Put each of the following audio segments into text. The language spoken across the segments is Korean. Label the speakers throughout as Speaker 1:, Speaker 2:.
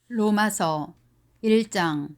Speaker 1: 로마서 1장.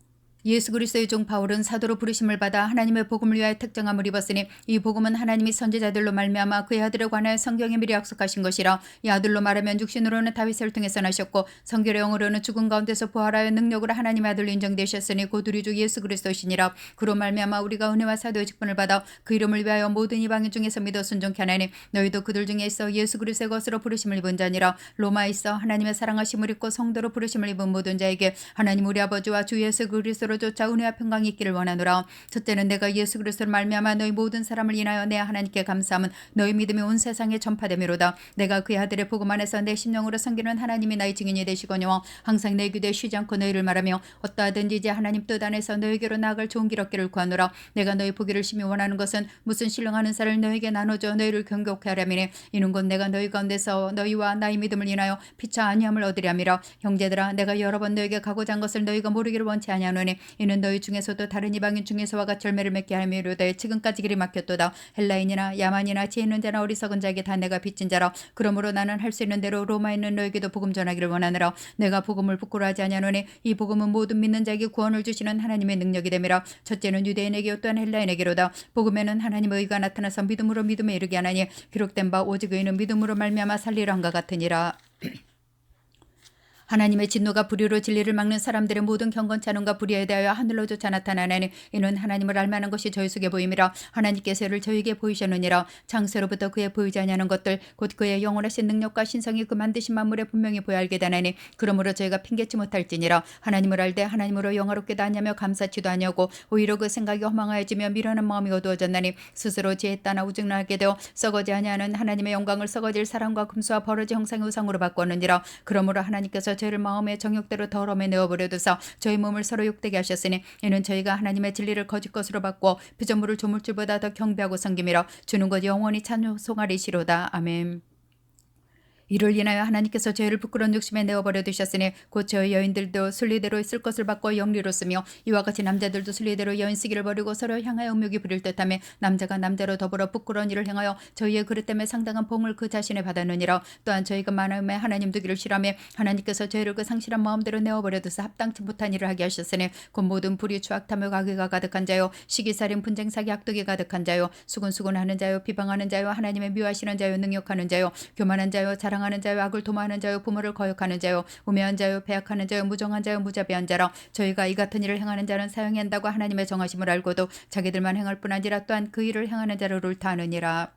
Speaker 1: 예수 그리스도의 종 바울은 사도로 부르심을 받아 하나님의 복음을 위하여 특정함을 입었으니 이 복음은 하나님이 선지자들로 말미암아 그의 아들에 관하여 성경에 미리 약속하신 것이라. 이 아들로 말하면 육신으로는 다윗을 통해서 나셨고 성결의 영으로는 죽은 가운데서 부활하여 능력으로 하나님의 아들로 인정되셨으니 곧 우리 주 예수 그리스도시니라. 그로 말미암아 우리가 은혜와 사도의 직분을 받아 그 이름을 위하여 모든 이방인 중에서 믿어 순종케 하나니 너희도 그들 중에 있어 예수 그리스도의 것으로 부르심을 입은 자니라. 로마에 있어 하나님의 사랑하심을 입고 성도로 부르심을 입은 모든 자에게 하나님 우리 아버지와 주 예수 그리스도로 조차 은혜와 평강이 있기를 원하노라. 첫째는 내가 예수 그리스도를 말미암아 너희 모든 사람을 인하여 내 하나님께 감사함은 너희 믿음이 온 세상에 전파됨이로다. 내가 그의 아들의 복음 안에서 내 심령으로 섬기는 하나님이 나의 증인이 되시거니와 항상 내 귀대에 쉬지 않고 너희를 말하며 어떠하든지 이제 하나님 뜻 안에서 너희에게로 나아갈 좋은 길 얻기를 구하노라. 내가 너희 보기를 심히 원하는 것은 무슨 신령하는 살을 너희에게 나눠줘 너희를 경고케 하려미니 이는 곧 내가 너희 가운데서 너희와 나의 믿음을 인하여 피차 아니함을 얻으려 함이라. 형제들아 내가 여러 번 너희에게 가고자 한 것을 너희가 모르기를 원치 아니하노니 이는 너희 중에서도 다른 이방인 중에서와 같이 열매를 맺게 함이로되 지금까지 길이 막혔도다. 헬라인이나 야만이나 지혜 있는 자나 어리석은 자에게 다 내가 빚진 자라. 그러므로 나는 할 수 있는 대로 로마에 있는 너에게도 복음 전하기를 원하노라. 내가 복음을 부끄러워하지 아니하노니 이 복음은 모든 믿는 자에게 구원을 주시는 하나님의 능력이 됨이라. 첫째는 유대인에게요 또한 헬라인에게로다. 복음에는 하나님의 의가 나타나서 믿음으로 믿음에 이르게 하나니 기록된 바 오직 의인은 믿음으로 말미암아 살리라 한것 같으니라. 하나님의 진노가 불의로 진리를 막는 사람들의 모든 경건찬원과 불의에 대하여 하늘로조차 나타나나니 이는 하나님을 알만한 것이 저희 속에 보임이라. 하나님께서 이를 저희에게 보이셨느니라. 창세로부터 그의 보이지 아니하는 것들 곧 그의 영원하신 능력과 신성이 그 만드신 만물에 분명히 보여 알게 되나니 그러므로 저희가 핑계치 못할지니라. 하나님을 알되 하나님으로 영화롭게도 하냐며 감사치도 아니하고 오히려 그 생각이 허망하여지며 미련한 마음이 어두워졌나니 스스로 지혜따나 우증나게 되어 썩어지 아니하는 하나님의 영광을 썩어질 사람과 금수와 버러지 형상의 우상으로 바꾸었느니라. 그러므로 하나님께서 저희를 마음의 정욕대로 더러움에 내어버려두사 저희 몸을 서로 욕되게 하셨으니 이는 저희가 하나님의 진리를 거짓 것으로 바꾸어 피조물을 조물줄보다 더 경배하고 섬김이라. 주는 것 영원히 찬송하리시로다. 아멘. 이를 인하여 하나님께서 저희를 부끄러운 욕심에 내어버려 두셨으니 곧 저희 여인들도 순리대로 있을 것을 바꿔 영리로 쓰며 이와 같이 남자들도 순리대로 여인 쓰기를 버리고 서로 향하여 음욕이 부릴 듯하며 남자가 남자로 더불어 부끄러운 일을 행하여 저희의 그릇 때문에 상당한 봉을 그 자신에 받았느니라. 또한 저희가 마음에 하나님 두기를 싫어하며 하나님께서 저희를 그 상실한 마음대로 내어버려 두사 합당치 못한 일을 하게 하셨으니 곧 모든 불의 추악탐욕 악의가 가득한 자요 시기살인 분쟁 사기 악독이 가득한 자요 수군수군하는 자요 비방하는 자요 하나님의 미워하시는 자요 능욕하는 자요 교만한 자요 자랑하는 자요 악을 도모하는 자요 부모를 거역하는 자요 우매한 자요 배약하는 자요 무정한 자요 무자비한 자라. 저희가 이 같은 일을 행하는 자는 사형이 한다고 하나님의 정하심을 알고도 자기들만 행할 뿐 아니라 또한 그 일을 행하는 자를 옳다하느니라.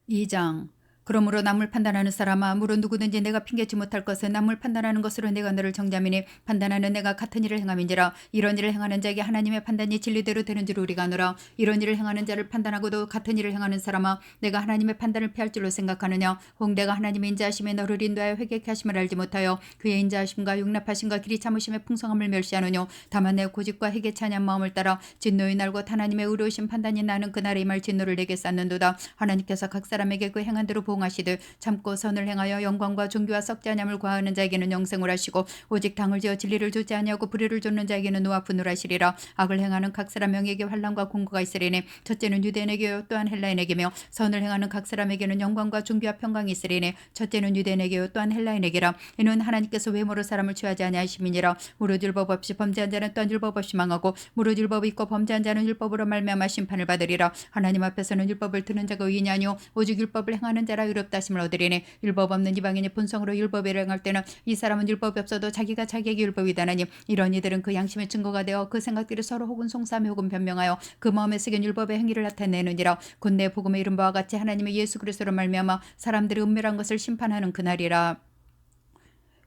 Speaker 1: 2장. 그러므로 남을 판단하는 사람아 무릇 누구든지 내가 핑계치 못할 것은 남을 판단하는 것으로 내가 너를 정죄하미니 판단하는 내가 같은 일을 행함인지라. 이런 일을 행하는 자에게 하나님의 판단이 진리대로 되는 줄 우리가 아노라. 이런 일을 행하는 자를 판단하고도 같은 일을 행하는 사람아 내가 하나님의 판단을 피할 줄로 생각하느냐. 혹 내가 하나님의 인자하심에 너를 인도하여 회개케 하심을 알지 못하여 그의 인자하심과 용납하심과 길이 참으심의 풍성함을 멸시하느뇨. 다만 내 고집과 회개치 아니한 마음을 따라 진노의 날 곧 하나님의 의로우신 판단이 나는 그날의 말 진노를 내게 쌓는도다. 하나님께서 각 사람에게 그 행한 대로 하시듯 참고 선을 행하여 영광과 존귀와 썩지 아니함을 구하는 자에게는 영생을 하시고 오직 당을 지어 진리를 좇지 아니하고 불의를 좇는 자에게는 노와 분노를 하시리라. 악을 행하는 각 사람 명에게 환난과 공고가 있으리니 첫째는 유대인에게요 또한 헬라인에게며 선을 행하는 각 사람에게는 영광과 존귀와 평강이 있으리니 첫째는 유대인에게요 또한 헬라인에게라. 이는 하나님께서 외모로 사람을 취하지 아니하심이니라. 무릇 율법 없이 범죄한 자는 또한 율법 없이 망하고 무릇 율법이 있고 범죄한 자는 율법으로 말미암아 심판을 받으리라. 하나님 앞에서는 율법을 듣는 자가 의인이 아니오 오직 율법을 행하는 자라 의롭다 하심을 얻으리니 율법 없는 이방인이 본성으로 율법을 행할 때는 이 사람은 율법이 없어도 자기가 자기에게 율법이다나니 이런 이들은 그 양심의 증거가 되어 그 생각들이 서로 혹은 송사하며 혹은 변명하여 그 마음에 새긴 율법의 행위를 나타내느니라. 곧 내 복음의 이름 바와 같이 하나님의 예수 그리스도로 말미암아 사람들이 은밀한 것을 심판하는 그날이라.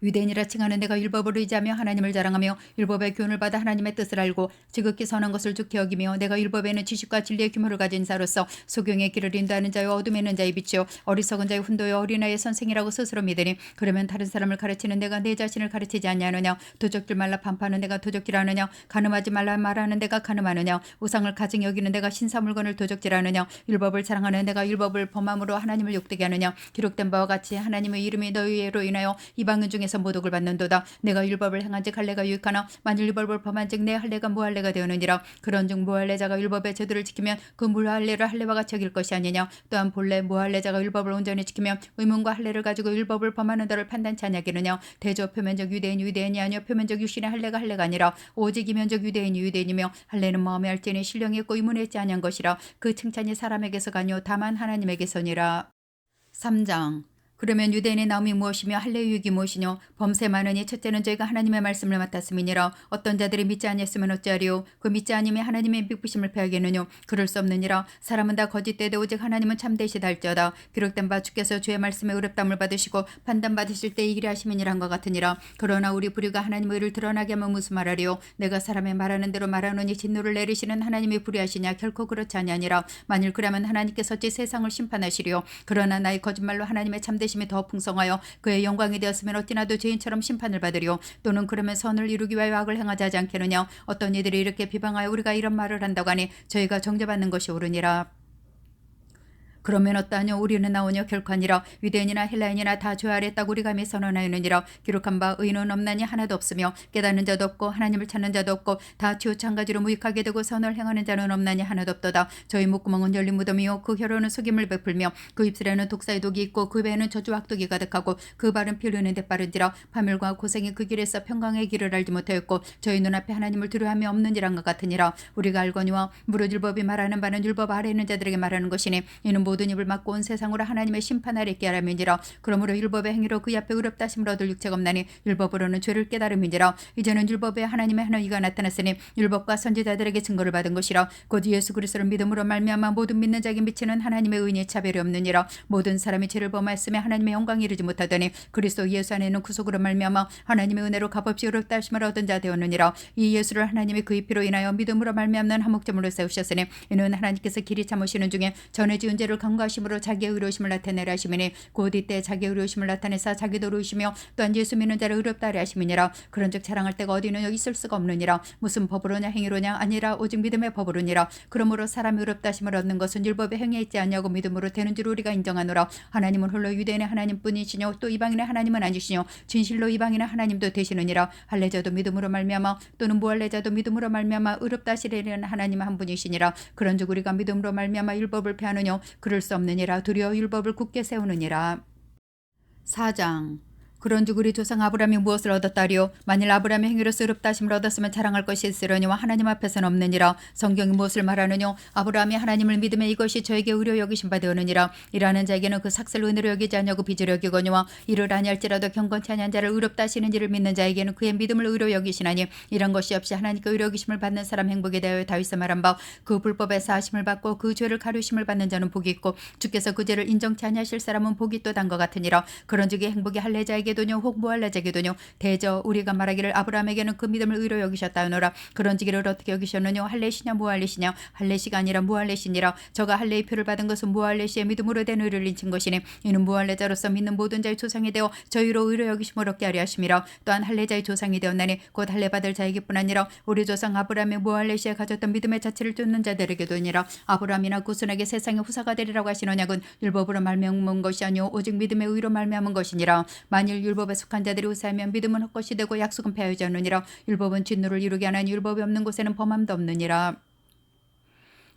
Speaker 1: 유대인이라 칭하는 내가 율법을 의지하며 하나님을 자랑하며 율법의 교훈을 받아 하나님의 뜻을 알고 지극히 선한 것을 좋게 여기며 내가 율법에는 지식과 진리의 규모를 가진 자로서 소경의 길을 인도하는 자요 어둠에 있는 자의 빛이요 어리석은 자의 훈도요 어린아이의 선생이라고 스스로 믿으니 그러면 다른 사람을 가르치는 내가 내 자신을 가르치지 않냐느냐. 도적질 말라 반파하는 내가 도적질하느냐. 간음하지 말라 말하는 내가 간음하느냐. 우상을 가증 여기는 내가 신사 물건을 도적질하느냐. 율법을 사랑하는 내가 율법을 범함으로 하나님을 욕되게 하느냐. 기록된 바와 같이 하나님의 이름이 너희로 인하여 이방인 중에 땅에서 모독을 받는도다. 내가 율법을 행한즉 할례가 유익하나 만일 율법을 범한즉 내 할례가 무할례가 되었느니라. 그런즉 무할례자가 율법의 제도를 지키면 그 무할례를 할례와 같이 여길 것이 아니냐. 또한 본래 무할례자가 율법을 온전히 지키면 의문과 할례를 가지고 율법을 범하는 자를 판단치 아니하겠느냐. 대저 표면적 유대인이 유대인이 아니요 표면적 육신의 할례가 아니라 오직 이면적 유대인이 유대인이며 할례는 마음에 할지니 신령이 있고 의문에 있지 아니한 것이라. 그 칭찬이 사람에게서가 아니요 다만 하나님에게서니라. 3장. 그러면 유대인의 나옴이 무엇이며 할례의 유익이 무엇이뇨. 범세 많으니 첫째는 저희가 하나님의 말씀을 맡았음이니라. 어떤 자들이 믿지 아니했으면 어찌하리요. 그 믿지 아니면 하나님의 믿부심을 패하겠느뇨. 그럴 수 없느니라. 사람은 다 거짓되되 오직 하나님은 참되시다 할지어다. 기록된 바 주께서 주의 말씀에 의롭담을 받으시고 판단받으실 때 이기리 하심이니라 한것 같으니라. 그러나 우리 불의가 하나님의 의를 드러나게 하면 무슨 말하리요. 내가 사람의 말하는 대로 말하노니 진노를 내리시는 하나님이 불의하시냐. 결코 그렇지 아니하니라. 만일 그러면 하나님께서 어찌 세상을 심판하시리요. 그러나 나의 거짓말로 하나님의 참되심이 더 풍성하여 그의 영광이 되었으면 어찌나도 죄인처럼 심판을 받으리요. 또는 그러면 선을 이루기 위하여 악을 행하지 하지 않겠느냐. 어떤 이들이 이렇게 비방하여 우리가 이런 말을 한다고 하니 저희가 정죄받는 것이 옳으니라. 그러면 어떠하뇨. 우리는 나오뇨. 결코 아니라. 유대인이나 헬라인이나 다 죄 아래 딱 우리 감히 선언하였느니라. 기록한 바 의인은 없나니 하나도 없으며 깨닫는 자도 없고 하나님을 찾는 자도 없고 다 치우쳐 한 가지로 무익하게 되고 선을 행하는 자는 없나니 하나도 없도다. 저희 목구멍은 열린 무덤이요 그 혀로는 속임을 베풀며 그 입술에는 독사의 독이 있고 그 배에는 저주와 악독이 가득하고 그 발은 피 흘리는 데 빠른지라. 파멸과 고생이 그 길에서 평강의 길을 알지 못하였고 저희 눈앞에 하나님을 두려워함이 없는 일한 것 같으니라. 우리가 알거니와 무릇 율법이 말하는 바는 율법 아래 있는 자들에게 말하는 것이니 이는 모든 입을 막고 온 세상으로 하나님의 심판 아래 있게 하람이니라. 그러므로 율법의 행위로 그 앞에 의롭다 하심을 얻을 육체가 없나니 율법으로는 죄를 깨달음이니라. 이제는 율법에 하나님의 한 의가 나타났으니 율법과 선지자들에게 증거를 받은 것이라. 곧 예수 그리스도를 믿음으로 말미암아 모든 믿는 자에게 미치는 하나님의 의인의 차별이 없느니라. 모든 사람이 죄를 범하였으며 하나님의 영광이 이르지 못하더니 그리스도 예수 안에는 구속으로 말미암아 하나님의 은혜로 값없이 의롭다 하심을 얻은 자 되었느니라. 이 예수를 하나님의 그의 피로 인하여 믿음으로 말미암는 한목점으로 세우셨으니 이는 하나님께서 길이 참으시는 중에 전에 지은 죄를 간과하심으로 자기의 의로우심을 나타내라 하시미니 곧 이때 자기의 의로우심을 나타내사 자기도 의로우시며 또한 예수 믿는 자를 의롭다 하려 하심이니라. 그런즉 자랑할 데가 어디는 있을 수가 없느니라. 무슨 법으로냐 행위로냐 아니라 오직 믿음의 법으로니라. 그러므로 사람이 의롭다 하심을 얻는 것은 율법의 행위에 있지 아니하고 믿음으로 되는 줄 우리가 인정하노라. 하나님은 홀로 유대인의 하나님뿐이시뇨 또 이방인의 하나님은 아니시뇨 진실로 이방인의 하나님도 되시느니라. 할례자도 믿음으로 말미암아 또는 무할례자도 믿음으로 말미암아 의롭다 하시려는 하나님 한 분이시니라. 그런즉 우리가 믿음으로 말미암아 율법을 폐하느뇨. 그럴 수 없느니라. 두려워 율법을 굳게 세우느니라. 4장. 그런즉 우리 조상 아브라함이 무엇을 얻었다리요. 만일 아브라함의 행위로서 의롭다 하심을 얻었으면 자랑할 것이 있으려니와 하나님 앞에서는 없느니라. 성경이 무엇을 말하느뇨. 아브라함이 하나님을 믿음에 이것이 저에게 의로 여기신 바 되었느니라. 일하는 자에게는 그 삭슬 은혜로 여기지 아니하고 빚으로 여기거니와 이를 아니할지라도 경건치 아니한 자를 의롭다 하시는 이를 믿는 자에게는 그의 믿음을 의로 여기시나니 이런 것이 없이 하나님께 의로 여기심을 받는 사람 행복에 대하여 다윗서 말한 바 그 불법의 사하심을 받고 그 죄를 가르심을 받는 자는 복이 있고 주께서 그 죄를 인정치 아니하실 사람은 복이 또 단 것 같으니라. 그런즉 이 행복이 할례자에게 도뇨 혹 무할례자에게 도뇨. 대저 우리가 말하기를 아브라함에게는 그 믿음을 의로 여기셨다 하노라. 그런즉 이를 어떻게 여기셨느뇨. 할례시냐 무할례시냐. 할례시가 아니라 무할례시니라. 저가 할례의 표를 받은 것은 무할례시의 믿음으로 된 의를 인친 것이니 이는 무할례자로서 믿는 모든 자의 조상이 되어 저희로 의로 여기심을 얻게 하려 하심이라. 또한 할례자의 조상이 되었나니 곧 할례 받을 자에게뿐 아니라 우리 조상 아브라함의 무할례시에 가졌던 믿음의 자체를 쫓는 자들에게도니라. 아브라함이나 구손에게 세상의 후사가 되리라고 하신 언약은 율법으로 말미암은 것이 아니오 오직 믿음의 의로 말미암은 것이니라. 만일 율법에 속한 자들이 후사하면 믿음은 헛것이 되고 약속은 폐하여지 않느니라. 율법은 진노를 이루게 하나니 율법이 없는 곳에는 범함도 없느니라.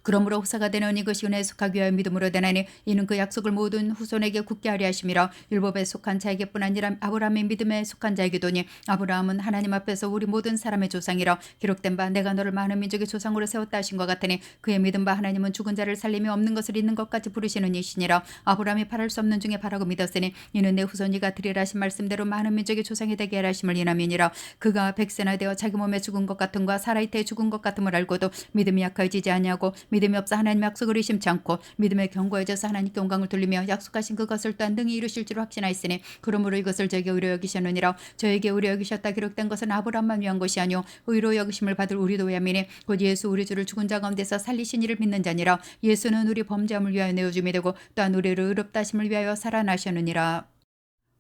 Speaker 1: 그러므로 후사가 되는 이것이 은혜에 속하기 위하여 믿음으로 되나니 이는 그 약속을 모든 후손에게 굳게 하려 하심이라. 율법에 속한 자에게뿐 아니라 아브라함의 믿음에 속한 자에게도니 아브라함은 하나님 앞에서 우리 모든 사람의 조상이라. 기록된 바 내가 너를 많은 민족의 조상으로 세웠다 하신 것 같으니 그의 믿은 바 하나님은 죽은 자를 살리며 없는 것을 있는 것까지 부르시는 이시니라. 아브라함이 바랄 수 없는 중에 바라고 믿었으니 이는 내 후손이가 드리라 하신 말씀대로 많은 민족의 조상이 되게 하라 하심을 인함이니라. 그가 백세나 되어 자기 몸에 죽은 것 같음과 살아있되 죽은 것 같음을 알고도 믿음이 약해지지 아니하고 믿음이 없어 하나님의 약속을 의심치 않고 믿음에 견고해져서 하나님께 영광을 돌리며 약속하신 그것을 또한 능히 이루실 줄 확신하였으니 그러므로 이것을 저에게 의로 여기셨느니라. 저에게 의로 여기셨다 기록된 것은 아브라함만 위한 것이 아니오 의로 여기심을 받을 우리도 위함이니 곧 예수 우리 주를 죽은 자 가운데서 살리신 이를 믿는 자니라. 예수는 우리 범죄함을 위하여 내어줌이 되고 또한 우리를 의롭다 하심을 위하여 살아나셨느니라.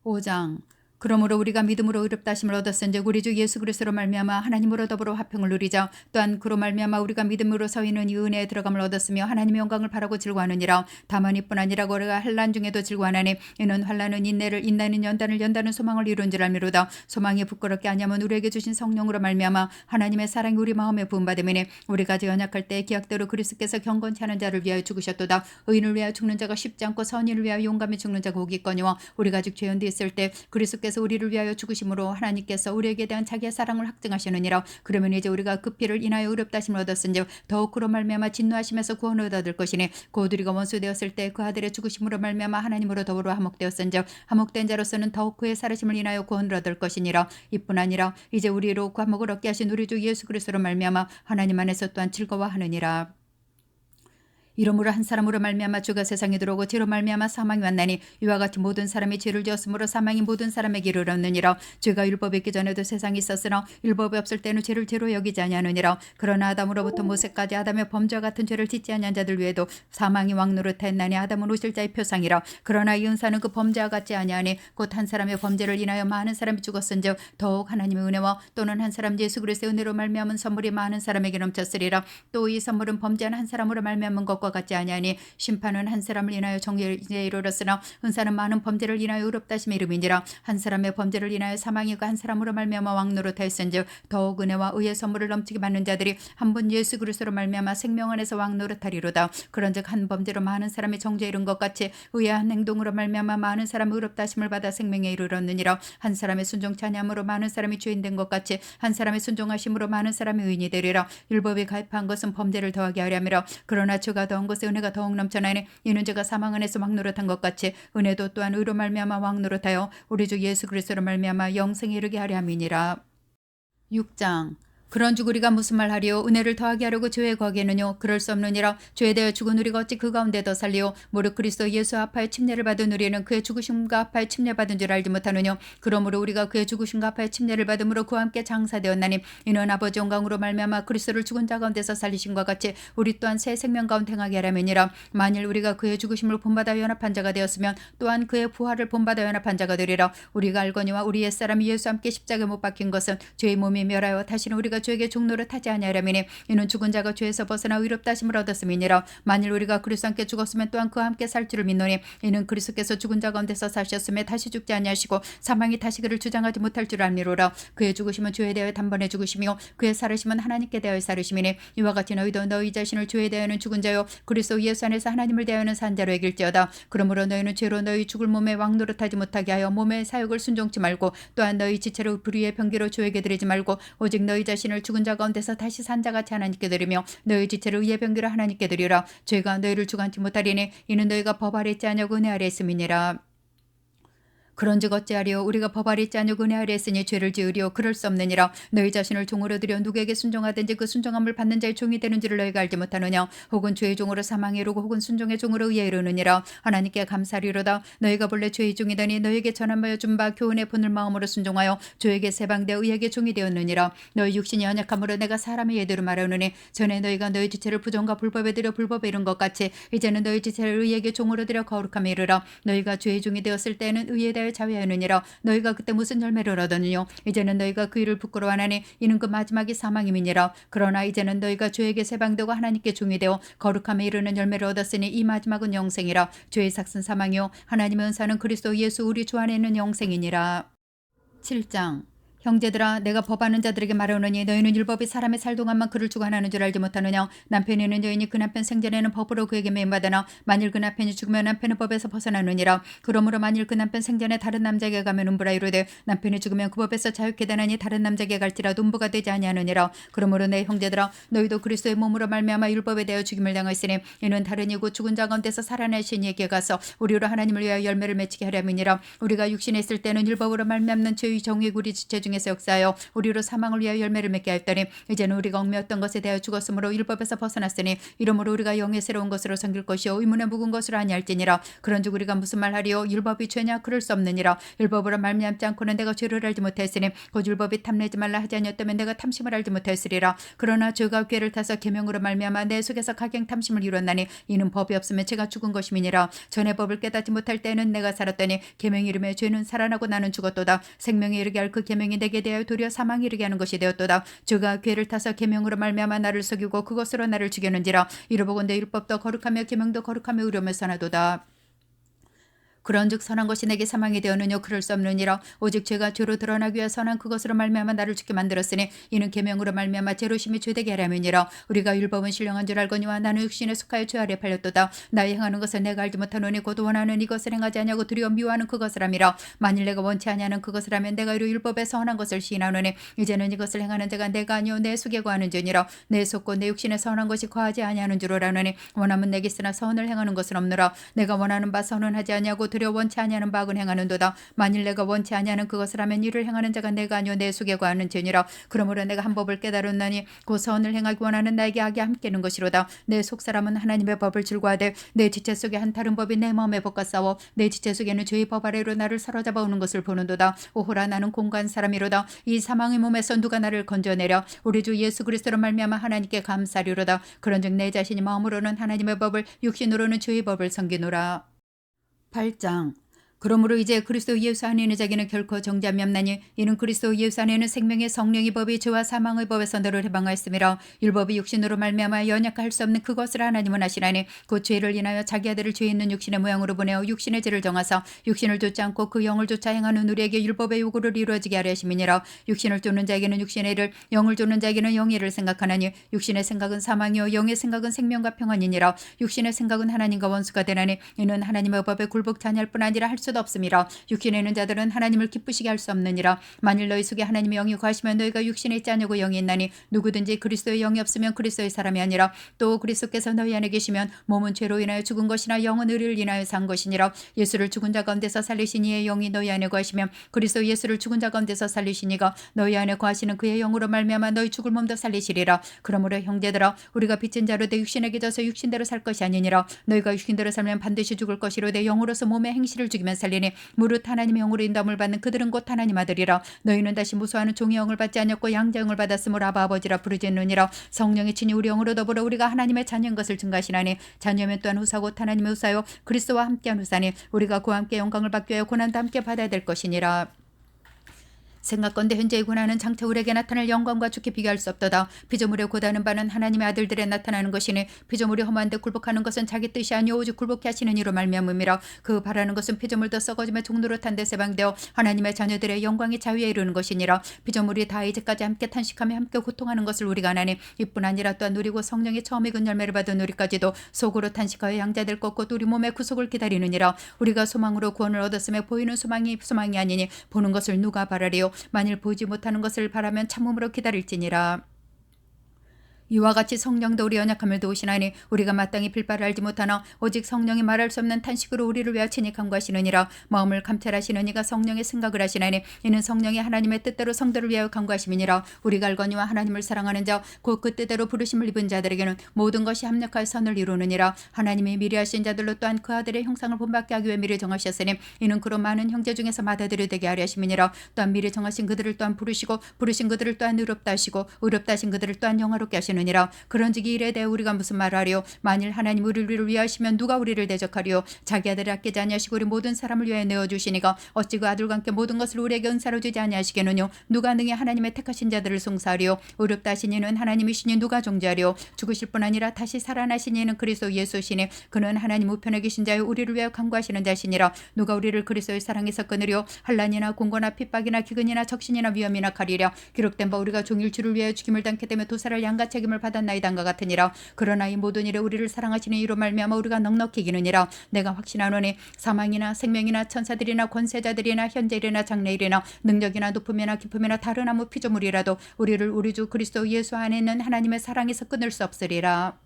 Speaker 1: 5장. 그러므로 우리가 믿음으로 의롭다심을 얻었은즉 우리 주 예수 그리스도로 말미암아 하나님으로 더불어 화평을 누리자. 또한 그로 말미암아 우리가 믿음으로 서 있는 이 은혜에 들어감을 얻었으며 하나님의 영광을 바라고 즐거워하느니라. 다만 이뿐 아니라 우리가 환난 중에도 즐거워하나니 이는 환난은 인내를, 인내는 연단을, 연단은 소망을 이룬 줄 알미로다. 소망이 부끄럽게 아니하면 우리에게 주신 성령으로 말미암아 하나님의 사랑이 우리 마음에 부음받음이니 우리가 아직 연약할 때 기약대로 그리스도께서 경건치 않은 자를 위하여 죽으셨도다. 의인을 위하여 죽는 자가 쉽지 않고 선인을 위하여 용감히 죽는 자가 오기거니와 우리가 아직 죄인되어 있을 때 그리스도께서 우리를 위하여 죽으심으로 하나님께서 우리에게 대한 자기의 사랑을 확증하시느니라. 그러면 이제 우리가 그 피를 인하여 의롭다심을 얻었은즉 더욱 그로 말미암아 진노하심에서 구원을 얻을 것이니 곧 우리가 원수 되었을 때 그 아들의 죽으심으로 말미암아 하나님으로 더불어 화목되었은즉 화목된 자로서는 더욱 그의 살으심을 인하여 구원을 얻을 것이니라. 이뿐 아니라 이제 우리로 화목을 얻게 하신 우리 주 예수 그리스도로 말미암아 하나님 안에서 또한 즐거워하느니라. 이러므로 한 사람으로 말미암아 죄가 세상에 들어오고 죄로 말미암아 사망이 왔나니 이와 같이 모든 사람이 죄를 지었으므로 사망이 모든 사람에게 이르렀느니라. 죄가 율법이 있기 전에도 세상이 있었으나 율법이 없을 때는 죄를 죄로 여기지 아니하느니라. 그러나 아담으로부터 모세까지 아담의 범죄와 같은 죄를 짓지 아니한 자들 위에도 사망이 왕노릇하였나니 아담은 오실 자의 표상이라. 그러나 이 은사는 그 범죄와 같지 아니하니 곧 한 사람의 범죄를 인하여 많은 사람이 죽었은즉 더욱 하나님의 은혜와 또는 한 사람 예수 그리스도의 은혜로 말미암은 선물이 많은 사람에게 넘쳤으리라. 또 이 선물은 범죄한 한 사람으로 말미암은 것과 같지 아니하니 심판은 한 사람을 인하여 정죄에 이르렀으나 은사는 많은 범죄를 인하여 의롭다심의 이름이니라. 한 사람의 범죄를 인하여 사망이고 한 사람으로 말미암아 왕노릇하였은즉 더욱 은혜와 의의 선물을 넘치게 받는 자들이 한 분 예수 그리스도로 말미암아 생명 안에서 왕노릇하리로다. 그런즉 한 범죄로 많은 사람이 정죄에 이른 것 같이 의의 한 행동으로 말미암아 많은 사람이 의롭다심을 받아 생명에 이르렀느니라. 한 사람의 순종치 아니함으로 많은 사람이 죄인 된 것 같이 한 사람의 순종하심으로 많은 사람이 의인이 되리라. 율법이 가입한 것은 범죄를 더하게 하려 함이라. 그러나 죄가 더한 것에 은혜가 더욱 넘쳐나니 이는 죄가 사망 안에서 왕노릇한 것 같이 은혜도 또한 의로 말미암아 왕노릇하여 우리 주 예수 그리스도로 말미암아 영생에 이르게 하려 함이니라. 6장. 그런즉 우리가 무슨 말하리요? 은혜를 더하게 하려고 죄에 거하겠느뇨? 그럴 수 없느니라. 죄에 대하여 죽은 우리가 어찌 그 가운데 더 살리요? 무릇 그리스도 예수 합하여 침례를 받은 우리는 그의 죽으심과 합하여 침례받은 줄 알지 못하느뇨? 그러므로 우리가 그의 죽으심과 합하여 침례를 받음으로 그와 함께 장사되었나니 이는 아버지 영광으로 말미암아 그리스도를 죽은 자 가운데서 살리심과 같이 우리 또한 새 생명 가운데 행하게 하라면이라. 만일 우리가 그의 죽으심을 본받아 연합한 자가 되었으면 또한 그의 부활을 본받아 연합한 자가 되리라. 우리가 알거니와 우리 옛사람이 예수 함께 십자가에 못 박힌 것은 죄의 몸이 멸하여 다시는 우리가 죄에게 종노릇하지 아니하려면 이는 죽은 자가 죄에서 벗어나 의롭다심을 얻었음이니라. 만일 우리가 그리스도 함께 죽었으면 또한 그와 함께 살 줄을 믿노니 이는 그리스도께서 죽은 자 가운데서 사셨음에 다시 죽지 아니하시고 사망이 다시 그를 주장하지 못할 줄 알미로라. 그의 죽으심은 죄에 대하여 단번에 죽으심이요 그의 살으심은 하나님께 대하여 살으심이니 이와 같이 너희도 너희 자신을 죄에 대하여는 죽은 자요 그리스도 예수 안에서 하나님을 대하여는 산 자로 여길지어다. 그러므로 너희는 죄로 너희 죽을 몸에 왕노릇하지 못하게 하여 몸의 사욕을 순종치 말고 또한 너희 지체를 불의의 병기로 주에게 드리지 말고 오직 너희 자신을 죽은 자 가운데서 다시 산 자같이 하나님께 드리며 너희 지체를 의의 병기로 하나님께 드리라. 죄가 너희를 주관치 못하리니 이는 너희가 법 아래 있지 아니하고 은혜 아래 있음이니라. 그런즉 어찌하리요? 우리가 법 아래 있지 아니하고 은혜 아래 있으니 죄를 지으리요? 그럴 수 없느니라. 너희 자신을 종으로 들여 누구에게 순종하든지 그 순종함을 받는 자의 종이 되는 줄을 너희가 알지 못하느냐? 혹은 죄의 종으로 사망에 이르고 혹은 순종의 종으로 의에 이르느니라. 하나님께 감사리로다. 너희가 본래 죄의 종이더니 너희에게 전함하여 준 바 교훈의 본을 마음으로 순종하여 죄에게 세방되어 의에게 종이 되었느니라. 너희 육신이 연약함으로 내가 사람의 예대로 말하노니 전에 너희가 너희 지체를 부정과 불법에 들여 불법에 이른 것 같이 이제는 너희 지체를 의에게 종으로 들여 거룩함에 이르라. 너희가 죄의 종이 되었을 때는 의에 대하여 자위하느니라. 너희가 그때 무슨 열매를 얻었느뇨? 이제는 너희가 그 일을 부끄러워하나니 이는 그 마지막이 사망임이니라. 그러나 이제는 너희가 죄에게 세방되고 하나님께 종이 되어 거룩함에 이르는 열매를 얻었으니 이 마지막은 영생이라. 죄의 삭은 사망이요 하나님의 은사는 그리스도 예수 우리 주 안에 있는 영생이니라. 7장. 형제들아 내가 법하는 자들에게 말하노니 너희는 율법이 사람의 살 동안만 그를 주관하는 줄 알지 못하느냐? 남편이 있는 여인이 그 남편 생전에는 법으로 그에게 매임받으나 만일 그 남편이 죽으면 남편은 법에서 벗어나느니라. 그러므로 만일 그 남편 생전에 다른 남자에게 가면 음부라 이르되 남편이 죽으면 그 법에서 자유케 되나니 다른 남자에게 갈지라도 음부가 되지 아니하느니라. 그러므로 내 형제들아 너희도 그리스도의 몸으로 말미암아 율법에 대하여 죽임을 당하였으니 이는 다른 이고 죽은 자 가운데서 살아내신 이에게 가서 우리로 하나님을 위하여 열매를 맺히게 하려 함이니라. 우리가 육신에 있을 때는 율법으로 말미암는 죄의 정의 우리 지체 중에 중에서 역사하여 우리로 사망을 위하여 열매를 맺게 하였더니 이제는 우리가 얽매였던 것에 대하여 죽었으므로 율법에서 벗어났으니 이러므로 우리가 영의 새로운 것으로 섬길 것이요 의문에 묵은 것으로 아니할지니라. 그런즉 우리가 무슨 말하리요? 율법이 죄냐? 그럴 수 없느니라. 율법으로 말미암지 않고는 내가 죄를 알지 못하였으니 곧 율법이 탐내지 말라 하지 아니었다면 내가 탐심을 알지 못하였으리라. 그러나 죄가 괴를 타서 계명으로 말미암아 내 속에서 가경 탐심을 이뤘나니 이는 법이 없으면 제가 죽은 것임이니라. 전에 법을 깨닫지 못할 때는 내가 살았더니 계명이 이름에 죄는 살아나고 나는 죽었도다. 생명에 이르게 할 그 계명이 내게 대하여 도리어 사망에 이르게 하는 것이 되었도다. 죄가 괴를 타서 계명으로 말미암아 나를 속이고 그것으로 나를 죽였는지라. 이르보건대 율법도 거룩하며 계명도 거룩하며 의로며 선하도다. 그런즉 선한 것이 내게 사망이 되었느뇨? 그럴 수 없느니라. 오직 죄가 죄로 드러나기 위하여 선한 그것으로 말미암아 나를 죽게 만들었으니 이는 계명으로 말미암아 죄로 심히 죄되게 하려면이라. 우리가 율법은 신령한 줄 알거니와 나는 육신에 속하여 죄 아래 팔렸도다. 나의 행하는 것을 내가 알지 못하노니 곧 원하는 이것을 행하지 아니하고 두려워 미워하는 그것을 함이라. 만일 내가 원치 아니하는 그것을 하면 내가 이로 율법에 선한 것을 시인하노니 이제는 이것을 행하는 자가 내가 아니요 내 속에 거하는지니라. 내 속고 내 육신에 선한 것이 거하지 아니하는 줄 알아노니 원함은 내게 있으나 선을 행하는 것은 없노라. 내가 원하는 바 선은 하지 아니하고 두려 원치 아니하는 바악은 행하는도다. 만일 내가 원치 아니하는 그것을 하면 이를 행하는 자가 내가 아니요 내 속에 거하는지니라. 그러므로 내가 한 법을 깨달았나니 그 선을 행하기 원하는 나에게 악이 함께는 것이로다. 내 속사람은 하나님의 법을 즐거워하되 내 지체 속에 한 다른 법이 내 마음의 법과 싸워 내 지체 속에는 죄의 법 아래로 나를 사로잡아 오는 것을 보는도다. 오호라 나는 공고한 사람이로다. 이 사망의 몸에서 누가 나를 건져내려? 우리 주 예수 그리스도로 말미암아 하나님께 감사리로다. 그런즉 내 자신이 마음으로는 하나님의 법을 육신으로는 죄의 법을 섬기노라. 8장. 그러므로 이제 그리스도 예수 안에 있는 자에게는 결코 정죄함이 없나니 이는 그리스도 예수 안에는 생명의 성령의 법이 죄와 사망의 법에서 너를 해방하였음이라. 율법이 육신으로 말미암아 연약할 수 없는 그것을 하나님은 하시나니 그 죄를 인하여 자기 아들을 죄 있는 육신의 모양으로 보내어 육신의 죄를 정하사 육신을 좇지 않고 그 영을 좇아 행하는 우리에게 율법의 요구를 이루어지게 하려 하심이니라. 육신을 쫓는 자에게는 육신의 일을 영을 쫓는 자에게는 영의 일을 생각하나니 육신의 생각은 사망이요 영의 생각은 생명과 평안이니라. 육신의 생각은 하나님과 원수가 되나니 이는 하나님의 법에 굴복치 아니할 뿐 아니라 할 수도 없음이라. 육신에 있는 자들은 하나님을 기쁘시게 할 수 없느니라. 만일 너희 속에 하나님의 영이 거하시면 너희가 육신에 있지 아니고 영이 있나니 누구든지 그리스도의 영이 없으면 그리스도의 사람이 아니라. 또 그리스도께서 너희 안에 계시면 몸은 죄로 인하여 죽은 것이나 영은 의를 인하여 산 것이니라. 예수를 죽은 자 가운데서 살리신 이의 영이 너희 안에 거하시면 그리스도 예수를 죽은 자 가운데서 살리신 이가 너희 안에 거하시는 그의 영으로 말미암아 너희 죽을 몸도 살리시리라. 그러므로 형제들아 우리가 빚진 자로 내 육신에게 져서 육신대로 살 것이 아니니라. 너희가 육신대로 살면 반드시 죽을 것이로 내 영으로서 몸의 행실을 죽이면 살리니 무릇 하나님의 영으로 인도함을 받는 그들은 곧 하나님 아들이라. 너희는 다시 무수하는 종의 영을 받지 않았고 양자의 영을 받았으므로 아바 아버지라 부르짖느니라. 성령이 친히 우리 영으로 더불어 우리가 하나님의 자녀인 것을 증거하시나니 자녀면 또한 후사 곧 하나님의 후사요 그리스도와 함께한 후사니 우리가 그와 함께 영광을 받기 위하여 고난도 함께 받아야 될 것이니라. 생각건대 현재의 고난은 장차 우리에게 나타날 영광과 좋게 비교할 수 없도다. 피조물의 고다는 바는 하나님의 아들들에 나타나는 것이니 피조물이 험한데 굴복하는 것은 자기 뜻이 아니오 오직 굴복케 하시는 이로 말미암음이라. 그 바라는 것은 피조물도 썩어지며 종노릇한 데 세방되어 하나님의 자녀들의 영광이 자유에 이르는 것이니라. 피조물이 다 이제까지 함께 탄식하며 함께 고통하는 것을 우리가 아나니 이뿐 아니라 또한 누리고 성령의 처음 익은 열매를 받은 우리까지도 속으로 탄식하여 양자될 것 곧 우리 몸의 구속을 기다리느니라. 우리가 소망으로 구원을 얻었으며 보이는 소망이 아니니 보는 것을 누가 바라리요? 만일 보지 못하는 것을 바라면 참음으로 기다릴지니라. 이와 같이 성령도 우리 연약함을 도우시나니 우리가 마땅히 빌바를 알지 못하나 오직 성령이 말할 수 없는 탄식으로 우리를 위하여 친히 간구하시느니라. 마음을 감찰하시는 이가 성령의 생각을 하시나니 이는 성령이 하나님의 뜻대로 성도를 위하여 간구하심이니라. 우리가 알거니와 하나님을 사랑하는 자 곧 그 뜻대로 부르심을 입은 자들에게는 모든 것이 합력하여 선을 이루느니라. 하나님이 미리 하신 자들로 또한 그 아들의 형상을 본받게 하기 위해 미리 정하셨으니 이는 그로 많은 형제 중에서 맏아들이 되게 하려 하심이니라. 또한 미리 정하신 그들을 또한 부르시고 부르신 그들을 또한 의롭다 하시고 의롭다 하신 그들을 또한 영화롭게 하시느니라. 그런즉 이 일에 대해 우리가 무슨 말하리요? 만일 하나님 우리를 위하시면 누가 우리를 대적하리요? 자기 아들을 아끼지 아니하시고 우리 모든 사람을 위하여 내어주시니가 어찌 그 아들과 함께 모든 것을 우리에게 은사로 주지 아니하시겠느뇨? 누가 능히 하나님의 택하신 자들을 송사하리요? 의롭다 하신 이는 하나님이시니 누가 정죄하리요? 죽으실 뿐 아니라 다시 살아나신 이는 그리스도 예수시니 그는 하나님 우편에 계신 자요 우리를 위하여 간구하시는 자시니라. 누가 우리를 그리스도의 사랑에서 끊으리요? 환난이나 공고나 핍박이나 기근이나 적신이나 위험이나 가리랴. 기록된 바 우리가 종일 주를 위하여 죽임을 당케 되며 도살할 양과 책임을 받았나이다과 같으니라. 그러나 이 모든 일에 우리를 사랑하시는 이로 말미암아 우리가 넉넉히 이기느니라. 내가 확신하노니 사망이나 생명이나 천사들이나 권세자들이나 현재일이나 장래일이나 능력이나 높음이나 깊음이나 다른 아무 피조물이라도 우리를 우리 주 그리스도 예수 안에 있는 하나님의 사랑에서 끊을 수 없으리라.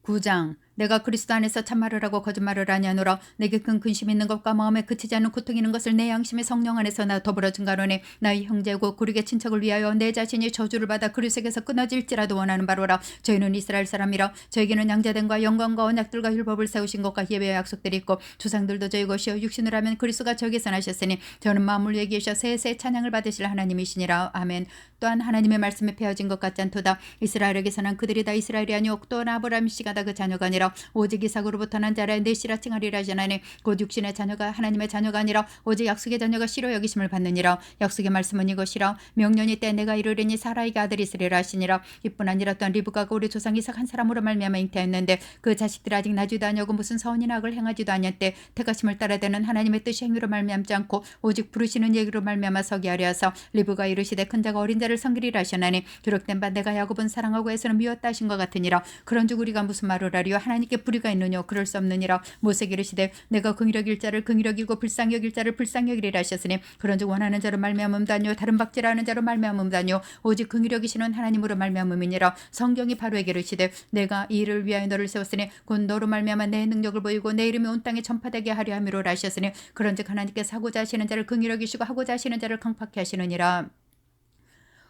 Speaker 1: 9장. 내가 그리스도 안에서 참말을 하고 거짓말을 아니하노라. 내게 큰 근심 있는 것과 마음에 그치지 않는 고통 있는 것을 내 양심의 성령 안에서 나 더불어 증가하노니 나의 형제고 고르게 친척을 위하여 내 자신이 저주를 받아 그리스도에게서 끊어질지라도 원하는 바로라. 저희는 이스라엘 사람이라. 저에게는 양자됨과 영광과 언약들과 율법을 세우신 것과 예배의 약속들이 있고 조상들도 저희 것이요 육신을 하면 그리스도가 저에게서 나셨으니 저는 마음을 위해 계셔 세세 찬양을 받으실 하나님이시니라. 아멘. 또한 하나님의 말씀에 폐허진 것 같지 않도다. 이스라엘에게서 난 그들이 다 이스라엘이 아니오 또한 아브라함 씨가 다 그 자녀가 아니라 오직 이삭으로부터 난 자라의 내시라 칭하리라 하시나니 곧 육신의 자녀가 하나님의 자녀가 아니라 오직 약속의 자녀가 씨로 여기심을 받느니라. 약속의 말씀은 이것이라. 명년이 때 내가 이르리니 사라에게 아들이 있으리라 하시니라. 이뿐 아니라 또한 리브가가 우리 조상 이삭 한 사람으로 말미암아 잉태했는데 그 자식들 아직 나지도 아니하고 무슨 선이나 악을 행하지도 아니었대. 택하심을 따라되는 하나님의 뜻이 행위로 말미암지 않고 오직 부르시는 얘기로 말미암아 서게 하려 하사 리브가 이르시되 큰 자가 어린 자를 섬기리라 하시나니 기록된 바 내가 야곱은 사랑하고 에서는 미웠다 하신 것 같으니라. 그런즉 우리가 무슨 말을 하리요. 하나님께 불의가 있느뇨. 그럴 수 없느니라. 모세에게 이르시되 내가 긍휼히 여길 자를 긍휼히 여기고 불쌍히 여길 자를 불쌍히 여기리라 하셨으니 그런즉 원하는 자로 말미암음다뇨 다른 박제라는 자로 말미암음다뇨 오직 긍휼히 여기시는 하나님으로 말미암음이니라. 성경이 바로에게 이르시되 내가 이 일을 위하여 너를 세웠으니 곧 너로 말미암아 내 능력을 보이고 내 이름이 온 땅에 전파되게 하려 함이로라 하셨으니 그런즉 하나님께서 하고자 하시는 자를 긍휼히 여기시고 하고자 하시는 자를 강팍케 하시느니라.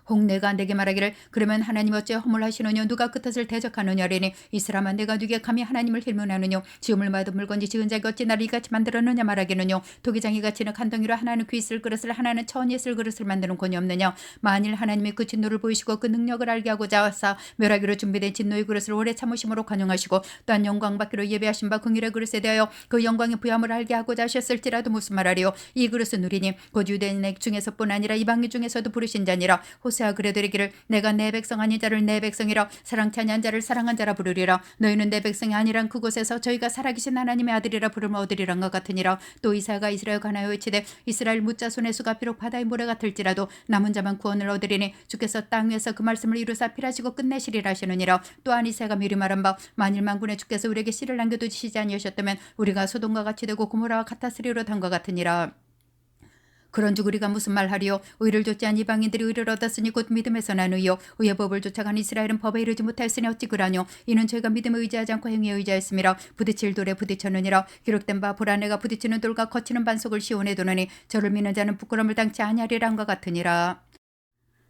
Speaker 1: 혹 내가 내게 말하기를 그러면 하나님 어찌 허물하시느뇨 누가 그 뜻을 대적하느냐리니 이 사람아 내가 누게 감히 하나님을 힐문하느뇨 지음을 받은 물건지 지은 자가 어찌 나를 이같이 만들었느냐 말하기는요. 도기장이 같이는 간덩이로 하나는 귀 쓸 그릇을 하나는 천이 쓸 그릇을 만드는 권이 없느냐. 만일 하나님이 그 진노를 보이시고 그 능력을 알게 하고자 하사 멸하기로 준비된 진노의 그릇을 오래 참으심으로 관용하시고 또한 영광 받기로 예배하신 바 긍휼의 그릇에 대하여 그 영광의 부함을 알게 하고자 하셨을지라도 무슨 말하리요. 이 그릇은 누리니 곧 유대인 중에서뿐 아니라 이방인 중에서도 부르신 자니라. 호세아 그래 되기를 내가 내 백성 아닌 자를 내 백성이라 사랑치 아니한 자를 사랑한 자라 부르리라. 너희는 내 백성이 아니란 그곳에서 저희가 살아계신 하나님의 아들이라 부르면 얻으리란 것 같으니라. 또 이사야가 이스라엘 관하여 외치되 이스라엘 묻자 손의 수가 비록 바다의 모래 같을지라도 남은 자만 구원을 얻으리니 주께서 땅 위에서 그 말씀을 이루사 필하시고 끝내시리라 하시느니라. 또한 이사야가 미리 말한 바 만일 만군의 주께서 우리에게 씨를 남겨두시지 아니하셨다면 우리가 소돔과 같이 되고 고모라와 같았으리로 단 것 같으니라. 그런즉 우리가 무슨 말하리요. 의를 좇지 않은 이방인들이 의를 얻었으니 곧 믿음에서 난 의요. 의의 법을 쫓아간 이스라엘은 법에 이르지 못하였으니 어찌 그라뇨. 이는 저희가 믿음에 의지하지 않고 행위에 의지하였음이라. 부딪힐 돌에 부딪혔느니라. 기록된 바 불안해가 부딪히는 돌과 거치는 반석을 시온에 두느니 저를 믿는 자는 부끄러움을 당치 아니하리라 한 것 같으니라.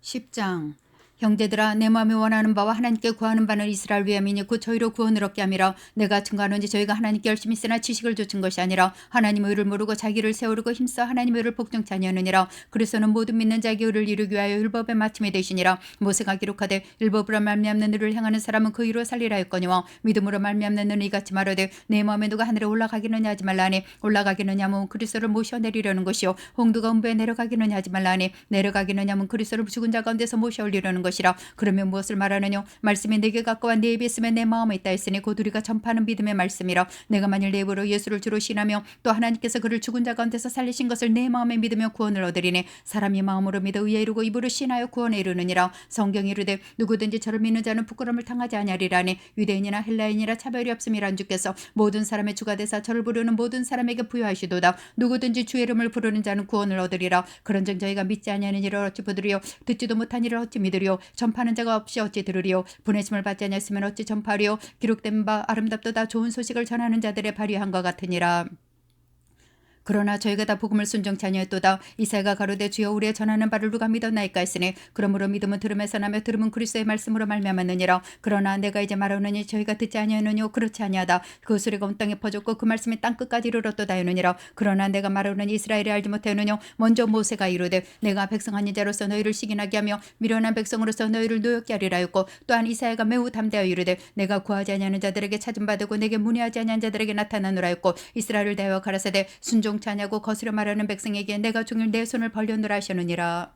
Speaker 1: 10장 형제들아 내 마음이 원하는 바와 하나님께 구하는 바는 이스라엘 위함이니 곧 저희로 구원을 얻게 함이라. 내가 증거하는지 저희가 하나님께 열심히 쓰나 지식을 좇은 것이 아니라 하나님의 의를 모르고 자기를 세우려고 힘써 하나님의 의를 복종치 아니하느니라. 그리스도는 모든 믿는 자에게 의를 이루기 위하여 율법의 마침이 되시니라. 모세가 기록하되 율법으로 말미암는 의를 행하는 사람은 그 의로 살리라 했거니와 믿음으로 말미암는 의는 이같이 말하되 내 마음에 누가 하늘에 올라가기느냐 하지 말라니 올라가기느냐 하면 그리스도를 모셔 내리려는 것이요 홍두가 음부에 내려가기느냐 하지 말라니 내려가기느냐 하면 그리스도를 죽은 자 가운데서 모셔 올리려는 것이라. 그러면 무엇을 말하느뇨. 말씀이 내게 가까워 내 입에 있으면 내 마음에 있다 했으니 곧 우리가 전파하는 믿음의 말씀이라. 내가 만일 내 입으로 예수를 주로 신하며 또 하나님께서 그를 죽은 자 가운데서 살리신 것을 내 마음에 믿으며 구원을 얻으리니 사람이 마음으로 믿어 의에 이르고 입으로 신하여 구원에 이르느니라. 성경이 이르되 누구든지 저를 믿는 자는 부끄러움을 당하지 아니하리라니 유대인이나 헬라인이라 차별이 없음이란 주께서 모든 사람의 주가 되사 저를 부르는 모든 사람에게 부여하시도다. 누구든지 주의 이름을 부르는 자는 구원을 얻으리라. 그런즉 저희가 믿지 아니하는 일을 어찌 보들이요 듣지도 못한 일을 어찌 믿으리요 전파하는 자가 없이 어찌 들으리요. 보내심을 받지 아니했으면 어찌 전파하리요. 기록된 바 아름답도다 좋은 소식을 전하는 자들의 발휘한 것 같으니라. 그러나 저희가 다 복음을 순종치 아니하였도다. 이사야가 가로되 주여 우리의 전하는 바를 누가 믿었나이까 했으니 그러므로 믿음은 들음에서 나며 들음은 그리스도의 말씀으로 말미암았느니라. 그러나 내가 이제 말하노니 저희가 듣지 아니하느뇨 그렇지 아니하다. 그 소리가 온 땅에 퍼졌고 그 말씀이 땅 끝까지 이르렀도다 하느니라. 그러나 내가 말하노니 이스라엘이 알지 못하느뇨. 먼저 모세가 이르되 내가 백성 아닌 자로서 너희를 시기나게 하며 미련한 백성으로서 너희를 노엽게 하리라 하였고 또한 이사야가 매우 담대하여 이르되 내가 구하지 아니하는 자들에게 찾음 받고 내게 문의하지 아니한 자들에게 나타나노라 하였고 이스라엘을 대하여 가라사대 순종치 아니하고 거스려 말하는 백성에게 내가 종일 내 손을 벌려노라 하셨느니라.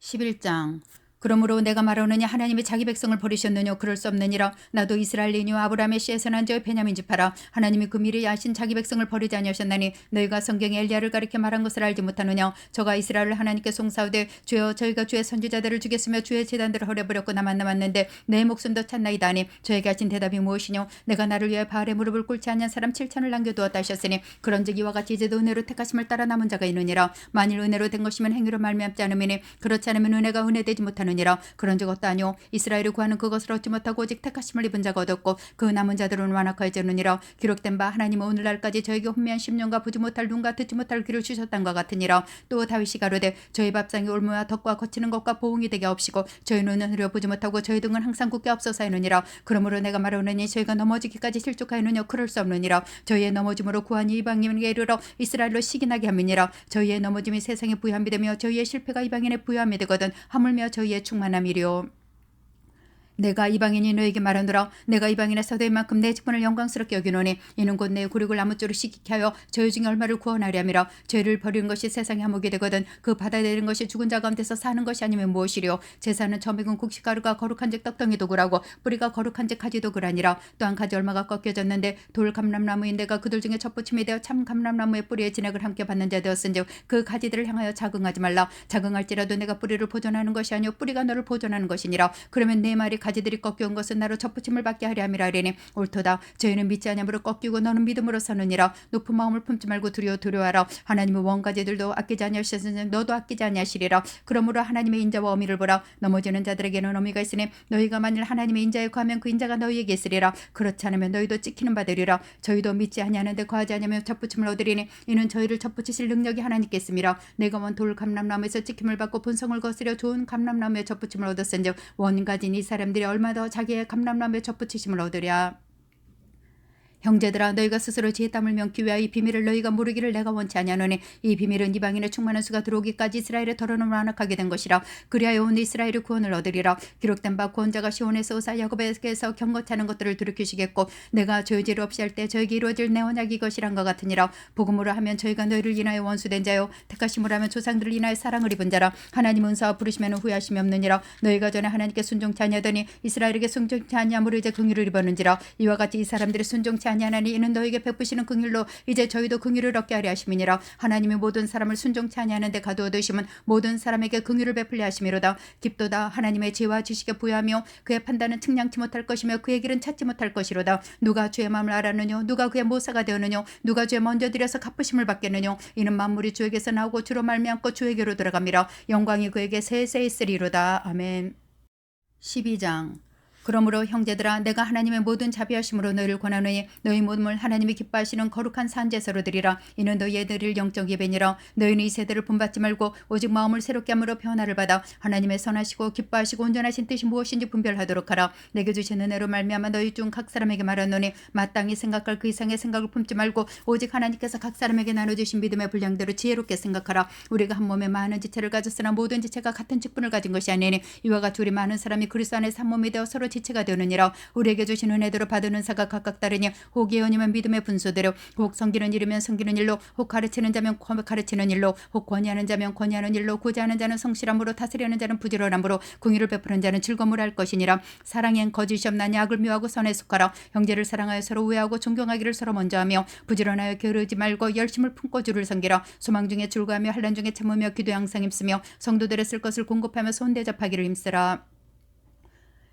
Speaker 1: 11장 그러므로 내가 말하노니 하나님이 자기 백성을 버리셨느뇨 그럴 수 없느니라. 나도 이스라엘이뇨 아브라함의 씨에서 난 저 베냐민 지파라. 하나님이 그 미리 아신 자기 백성을 버리지 아니하셨나니 너희가 성경에 엘리야를 가리켜 말한 것을 알지 못하느냐. 저가 이스라엘을 하나님께 송사하되 주여 저희가 주의 선지자들을 죽였으며 주의 제단들을 허려버렸고 나만 남았는데 내 목숨도 찾나이다 하니 저에게 하신 대답이 무엇이뇨. 내가 나를 위하여 바알의 무릎을 꿇지 아니한 사람 7천을 남겨두었다 하셨으니 그런즉 이와 같이 이제도 은혜로 택하심을 따라 남은 자가 있느니라. 만일 은혜로 된 것이면 행위로 말미암지 않음이니 그렇지 않으면 은혜가 은혜되지 못하느니라. 얻었느니라. 그런 적 없다뇨. 이스라엘이 구하는 그것을 얻지 못하고 오직 택하심을 입은 자가 얻었고 그 남은 자들은 완악하여졌느니라. 기록된 바 하나님은 오늘날까지 저에게 혼미한 심령과 보지 못할 눈과 듣지 못할 귀를 주셨단과 같으니라. 또 다윗이 가로되 저희 밥상이 올무와 덕과 거치는 것과 보응이 되게 없이고 저희 눈은 흐려 보지 못하고 저희 등은 항상 굳게 없어서 하느니라. 그러므로 내가 말하노니 저희가 넘어지기까지 실족하였느냐. 그럴 수 없느니라. 저희의 넘어짐으로 구한이 이방인에게 이르러 이스라엘로 시기나게 함이니라. 저희의 넘어짐이 세상에 부요함이 되며 저희의 실패가 이방인의 부요함이 되거든 하물며 저희의 충만함이리요. 내가 이방인이 너에게 말하노라. 내가 이방인의 사도인 만큼 내 직분을 영광스럽게 여기노니 이는 곧 내 굴욕을 나무조로 시키게 하여 저희 중에 얼마를 구원하려 함이라. 죄를 버리는 것이 세상에 한몫이 되거든 그 받아들이는 것이 죽은 자 가운데서 사는 것이 아니면 무엇이리요. 제사는 처먹은 곡식가루가 거룩한 즉 떡덩이 도구라고 뿌리가 거룩한 즉 가지 도구라니라. 또한 가지 얼마가 꺾여졌는데 돌 감람나무인 내가 그들 중에 첫부침이 되어 참 감람나무의 뿌리에 진액을 함께 받는 자 되었은즉 그 가지들을 향하여 자긍하지 말라. 자긍할지라도 내가 뿌리를 보존하는 것이 아니요 뿌리가 너를 보존하는 것이니라. 그러면 내 말이 가지들이 꺾여온 것은 나로 첫부침을 받게 하려 함이라 하리니 옳도다. 저희는 믿지 아니함으로 꺾이고 너는 믿음으로 서느니라. 높은 마음을 품지 말고 두려워하라. 하나님의 원가지들도 아끼지 아니하셨으니 너도 아끼지 아니하시리라. 그러므로 하나님의 인자와 어미를 보라. 넘어지는 자들에게는 어미가 있으니 너희가 만일 하나님의 인자에 거하면 그 인자가 너희에게 있으리라. 그렇지 않으면 너희도 찍히는 바 되리라. 저희도 믿지 아니하는데 거하지 아니하면 첫부침을 얻으리니 이는 저희를 첫부치실 능력이 하나님께 있음이라. 내가 원 돌 감람나무에서 찍힘을 받고 본성을 거스려 좋은 감람나무의 첫부침을 얻었은즉 원가진 이 사람들이 얼마 더 자기의 감람나무의 젖붙이심을 얻으랴. 형제들아 너희가 스스로 지혜 땀을 면기 위하여 이 비밀을 너희가 모르기를 내가 원치 아니하노니 이 비밀은 이방인의 충만한 수가 들어오기까지 이스라엘의 털어놓음을 완악하게 된 것이라. 그리하여 온 이스라엘의 구원을 얻으리라. 기록된 바 구원자가 시온에서 오사 야곱에게서 경거치하는 것들을 들이키시겠고 내가 저유죄를 없이 할 때 저에게 이루어질 내 언약이 이것이란 것 같으니라. 복음으로 하면 저희가 너희를 인하여 원수된 자요 택하심으로 하면 조상들을 인하여 사랑을 입은 자라. 하나님 은사와 부르시면 후회하심이 없느니라. 너희가 전에 하나님께 순종치 아니하더니 이스라엘에게 순종치 아니함으로 이제 긍휼을 입었는지라. 이와 같이 이 사람들이 순종치 아니하나니 이는 너에게 베푸시는 긍휼로 이제 저희도 긍휼을 얻게 하려 하심이니라. 하나님이 모든 사람을 순종치 아니하는 데 가두어 두심은 모든 사람에게 긍휼을 베풀려 하심이로다. 깊도다. 하나님의 지혜와 지식에 부여하며 그의 판단은 측량치 못할 것이며 그의 길은 찾지 못할 것이로다. 누가 주의 마음을 알았느뇨. 누가 그의 모사가 되었느뇨. 누가 주의 먼저 들여서 갚으심을 받겠느뇨. 이는 만물이 주에게서 나오고 주로 말미암고 주에게로 들어갑니다. 영광이 그에게 세세 있으리로다. 아멘. 12장. 그러므로 형제들아 내가 하나님의 모든 자비하심으로 너희를 권하노니 너희 몸을 하나님이 기뻐하시는 거룩한 산제사로 드리라. 이는 너희의 드릴 영적 예배니라. 너희는 이 세대를 본받지 말고 오직 마음을 새롭게 함으로 변화를 받아 하나님의 선하시고 기뻐하시고 온전하신 뜻이 무엇인지 분별하도록 하라. 내게 주신 은혜로 말미암아 너희 중 각 사람에게 말하노니 마땅히 생각할 그 이상의 생각을 품지 말고 오직 하나님께서 각 사람에게 나눠주신 믿음의 분량대로 지혜롭게 생각하라. 우리가 한 몸에 많은 지체를 가졌으나 모든 지체가 같은 직분을 가진 것이 아니니 이와 같이 우리 많은 사람이 그리스도 안에서 한 몸이 되어 서로 지체가 되느니라. 우리에게 주신 은혜대로 받은 은사가 각각 다르니 혹 예언이면 믿음의 분수대로 혹 섬기는 일이면 섬기는 일로 혹 가르치는 자면 가르치는 일로 혹 권위하는 자면 권위하는 일로 구제하는 자는 성실함으로 다스리는 자는 부지런함으로 긍휼을 베푸는 자는 즐거움을 할 것이니라. 사랑엔 거짓이 없나니 악을 미워하고 선에 속하라. 형제를 사랑하여 서로 우애하고 존경하기를 서로 먼저 하며 부지런하여 게으르지 말고 열심을 품고 주를 섬기라. 소망 중에 즐거워하며 환난 중에 참으며 기도에 항상 힘쓰며 성도들의 쓸 것을 공급하며 손대접하기를 힘쓰라.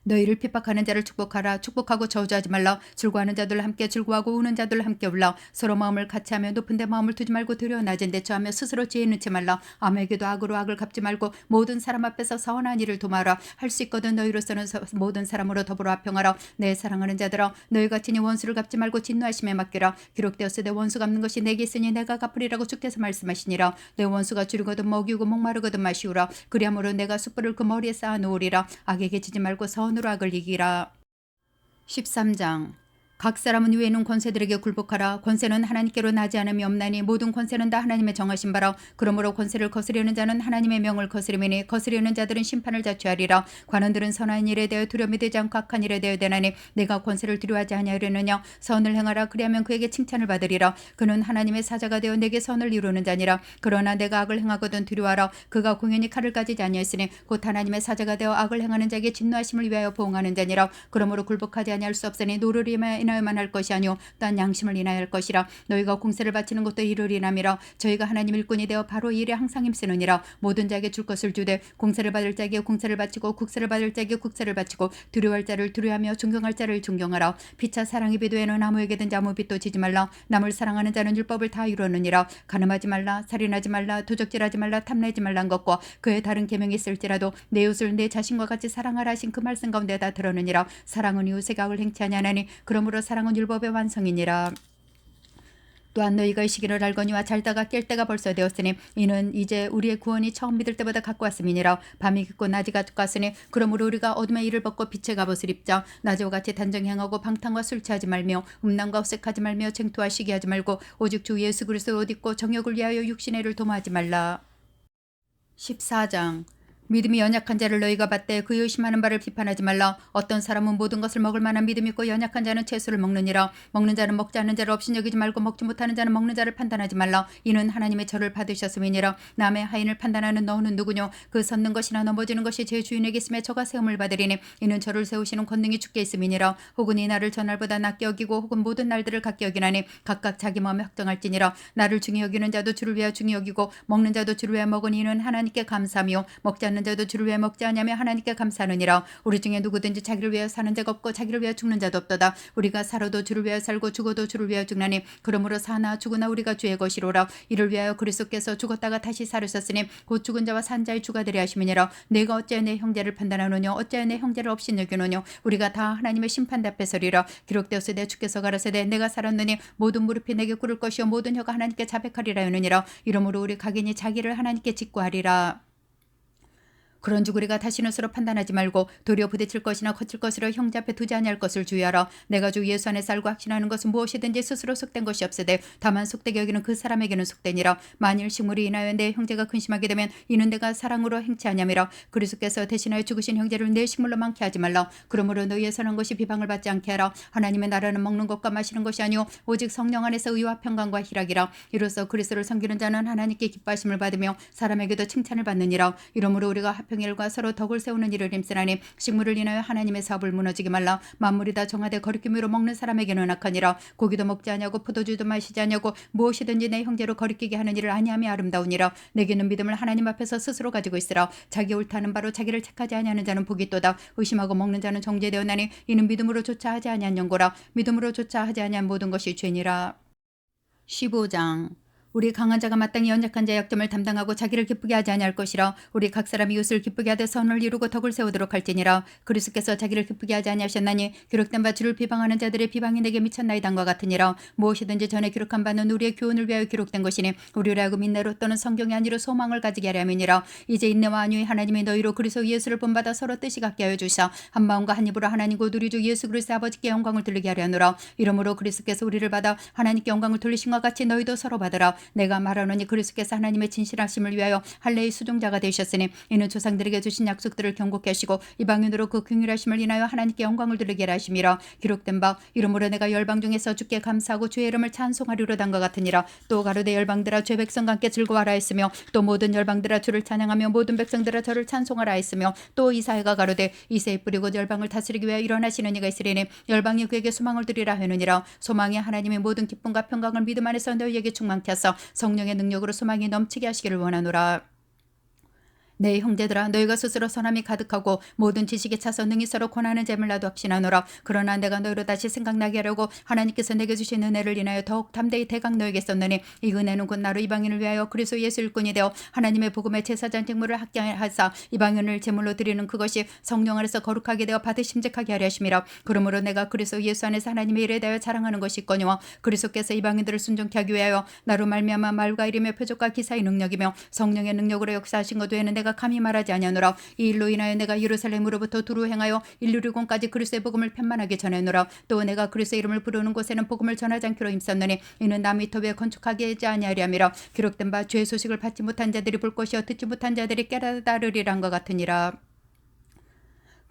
Speaker 1: 너희를 핍박하는 자를 축복하라. 축복하고 저주하지 말라. 즐거워하는 자들 함께 즐거워하고 우는 자들 함께 울라. 서로 마음을 같이하며 높은 데 마음을 두지 말고 두려워 낮은 데 처하며 스스로 지혜 넣지 말라. 암에게도 악으로 악을 갚지 말고 모든 사람 앞에서 선한 일을 도모하라. 할 수 있거든 너희로서는 모든 사람으로 더불어 화평하라. 내 사랑하는 자들아 너희가 친히 원수를 갚지 말고 진노하심에 맡기라. 기록되었으되 원수 갚는 것이 내게 있으니 내가 갚으리라고 주께서 말씀하시니라. 내 원수가 줄이거든 먹이고 목마르거든 마시우라. 그리함으로 내가 숯불을 그 머리에 쌓아 놓으리라. 악에게 지지 말고 선으로 악을 이기라. 13장. 각 사람은 위에 있는 권세들에게 굴복하라. 권세는 하나님께로 나지 않음이 없나니 모든 권세는 다 하나님의 정하신 바라. 그러므로 권세를 거스르는 자는 하나님의 명을 거스르매니 거스르는 자들은 심판을 자취하리라. 관원들은 선한 일에 대하여 두려움이 되지 않고 악한 일에 대하여 되나니 내가 권세를 두려워하지 아니하려느냐. 선을 행하라. 그리하면 그에게 칭찬을 받으리라. 그는 하나님의 사자가 되어 내게 선을 이루는 자니라. 그러나 내가 악을 행하거든 두려워하라. 그가 공연히 칼을 가지지 아니하였으니 곧 하나님의 사자가 되어 악을 행하는 자에게 진노하심을 위하여 보응하는 자니라. 그러므로 굴복하지 아니할 수 없으니 노를 인하여 인하여만 할 것이 아니오 또한 양심을 인하여 할 것이라. 너희가 공세를 바치는 것도 이를 인함이라. 저희가 하나님 일꾼이 되어 바로 이 일에 항상 힘쓰느니라. 모든 자에게 줄 것을 주되 공세를 받을 자에게 공세를 바치고 국세를 받을 자에게 국세를 바치고 두려워할 자를 두려워하며 존경할 자를 존경하라. 피차 사랑의 비도에는 아무에게든지 아무 빚도 지지 말라. 남을 사랑하는 자는 율법을 다 이루느니라. 가늠하지 말라, 살인하지 말라, 도적질하지 말라, 탐내지 말란 것과 그의 다른 계명이 있을지라도 내 이웃을 내 자신과 같이 사랑하라 하신 그 말씀 가운데 다 들었느니라. 사랑은 이웃에게 악을 행치 아니하나니 그러므로 사랑은 율법의 완성이니라. 또한 너희가 이 시기를 알거니와 잘다가 깰 때가 벌써 되었으니 이는 이제 우리의 구원이 처음 믿을 때보다 가까웠음이니라. 밤이 깊고 낮이 가까웠으니 그러므로 우리가 어둠의 일을 벗고 빛의 갑옷을 입자. 낮에와 같이 단정 행하고 방탕과 술 취하지 말며 음란과 헛색하지 말며 쟁투와 시기하지 말고 오직 주 예수 그리스도의 옷 입고 정욕을 위하여 육신의 일을 도모하지 말라. 14장 믿음이 연약한 자를 너희가 받되 그 의심하는 바를 비판하지 말라. 어떤 사람은 모든 것을 먹을 만한 믿음이 있고 연약한 자는 채소를 먹느니라. 먹는 자는 먹지 않는 자를 없인 여기지 말고 먹지 못하는 자는 먹는 자를 판단하지 말라. 이는 하나님의 저를 받으셨음이니라. 남의 하인을 판단하는 너는 누구뇨? 그 섰는 것이나 넘어지는 것이 제 주인에게 있음에 저가 세움을 받으리니 이는 저를 세우시는 권능이 주께 있음이니라. 혹은 이 날을 전날보다 낮게 여기고 혹은 모든 날들을 같게 여기나니 각각 자기 마음에 확정할지니라. 나를 중히 여기는 자도 주를 위하여 중히 여기고 먹는 자도 주를 위하여 먹으니 이는 하나님께 감사하며 먹지 않는 자도 주를 위해 먹지 않냐며 하나님께 감사하느니라. 우리 중에 누구든지 자기를 위하여 사는 자가 없고 자기를 위하여 죽는 자도 없도다. 우리가 살아도 주를 위하여 살고 죽어도 주를 위하여 죽나니 그러므로 사나 죽으나 우리가 주의 것이로라. 이를 위하여 그리스도께서 죽었다가 다시 살으셨으니 곧 죽은 자와 산 자의 주가 되려 하심이니라. 내가 어찌하여 내 형제를 판단하노뇨? 어찌하여 내 형제를 없인 여기노뇨? 우리가 다 하나님의 심판대 앞에 서리라. 기록되었으되 주께서 가라사대 내가 살았느니 모든 무릎이 내게 꿇을 것이요 모든 혀가 하나님께 자백하리라 하느니라. 이러므로 우리 각인이 자기를 하나님께 직구하리라. 그런즉 우리가 다시는 서로 판단하지 말고 도리어 부딪힐 것이나 거칠 것으로 형제 앞에 두지 아니할 것을 주의하라. 내가 주 예수 안에 살고 확신하는 것은 무엇이든지 스스로 속된 것이 없으되 다만 속되게 여기는 그 사람에게는 속되니라. 만일 식물이 인하여 내 형제가 근심하게 되면 이는 내가 사랑으로 행치 아니함이라. 그리스도께서 대신하여 죽으신 형제를 내 식물로 많게 하지 말라. 그러므로 너희의 선한 것이 비방을 받지 않게 하라. 하나님의 나라는 먹는 것과 마시는 것이 아니오 오직 성령 안에서 의와 평강과 희락이라. 이로써 그리스도를 섬기는 자는 하나님께 기뻐하심을 받으며 사람에게도 칭찬을 받느니라. 이러므로 우리가 평일과 서로 덕을 세우는 일을 힘쓰나니 식물을 인하여 하나님의 사업을 무너지게 말라. 만물이 다 정하되 거리낌으로 먹는 사람에게는 악하니라. 고기도 먹지 아니하고 포도주도 마시지 아니하고 무엇이든지 내 형제로 거리끼게 하는 일을 아니함이 아름다우니라. 내게는 믿음을 하나님 앞에서 스스로 가지고 있으라. 자기 옳다는 바로 자기를 택하지 아니하는 자는 복이 있도다. 의심하고 먹는 자는 정죄되었나니 이는 믿음으로조차 하지 아니한 연고라. 믿음으로조차 하지 아니한 모든 것이 죄니라. 15장 우리 강한 자가 마땅히 연약한 자의 약점을 담당하고 자기를 기쁘게 하지 아니할 것이라. 우리 각 사람이 이웃을 기쁘게 하되 선을 이루고 덕을 세우도록 할지니라. 그리스도께서 자기를 기쁘게 하지 아니하셨나니 기록된 바 주를 비방하는 자들의 비방이 내게 미쳤나이단과 같으니라. 무엇이든지 전에 기록한 바는 우리의 교훈을 위하여 기록된 것이니 우리를 하여금 인내로 또는 성경이 아니로 소망을 가지게 하려 함이니라. 이제 인내와 안위의 하나님이 너희로 그리스도 예수를 본받아 서로 뜻이 같게 하여 주사 한 마음과 한 입으로 하나님 곧 우리 주 예수 그리스도 아버지께 영광을 돌리게 하려 하노라. 이러므로 그리스도께서 우리를 받아 하나님께 영광을 돌리신 것 같이 너희도 서로 받으라. 내가 말하노니 그리스도께서 하나님의 진실하심을 위하여 할례의 수종자가 되셨으니 이는 조상들에게 주신 약속들을 경고케 하시고 이방인으로 그 긍휼하심을 인하여 하나님께 영광을 돌리게 하심이라. 기록된 바 이러므로 내가 열방 중에서 주께 감사하고 주의 이름을 찬송하리로단과 같으니라. 또 가로되 열방들아 주의 백성과 함께 즐거워하라 했으며 또 모든 열방들아 주를 찬양하며 모든 백성들아 저를 찬송하라 했으며 또 이사야가 가로되 이새의 뿌리고 열방을 다스리기 위하여 일어나시는 이가 있으리니 열방이 그에게 소망을 드리라 하느니라. 소망이 하나님의 모든 기쁨과 평강을 믿음 안에서 너희에게 충만케 하사 성령의 능력으로 소망이 넘치게 하시기를 원하노라. 내 형제들아 너희가 스스로 선함이 가득하고 모든 지식에 차서 능히 서로 권하는 재물 나도 합시나노라. 그러나 내가 너희로 다시 생각나게 하려고 하나님께서 내게 주신 은혜를 인하여 더욱 담대히 대강 너에게 썼느니 이 은혜는 곧 나로 이방인을 위하여 그리스도 예수 일꾼이 되어 하나님의 복음의 제사장 직무를 합당하사 이방인을 제물로 드리는 그것이 성령 안에서 거룩하게 되어 받으 심직하게 하려 하심이라. 그러므로 내가 그리스도 예수 안에서 하나님의 일에 대하여 자랑하는 것이 있거니와 그리스도께서 이방인들을 순종케 하기 위하여 나로 말미암아 말과 이름의 표적과 기사의 능력이며 성령의 능력으로 역사하신 것 외에는 내가 감히 말하지 아니하노라. 이 일로 인하여 내가 예루살렘으로부터 두루 행하여 일루리곤까지 그리스도의 복음을 편만하게 전하노라. 또 내가 그리스도의 이름을 부르는 곳에는 복음을 전하지 않기로 힘썼느니 이는 남이 터에 건축하게 하지 아니하리 함이라. 기록된 바 죄의 소식을 받지 못한 자들이 볼 것이요 듣지 못한 자들이 깨달으리란 것 같으니라.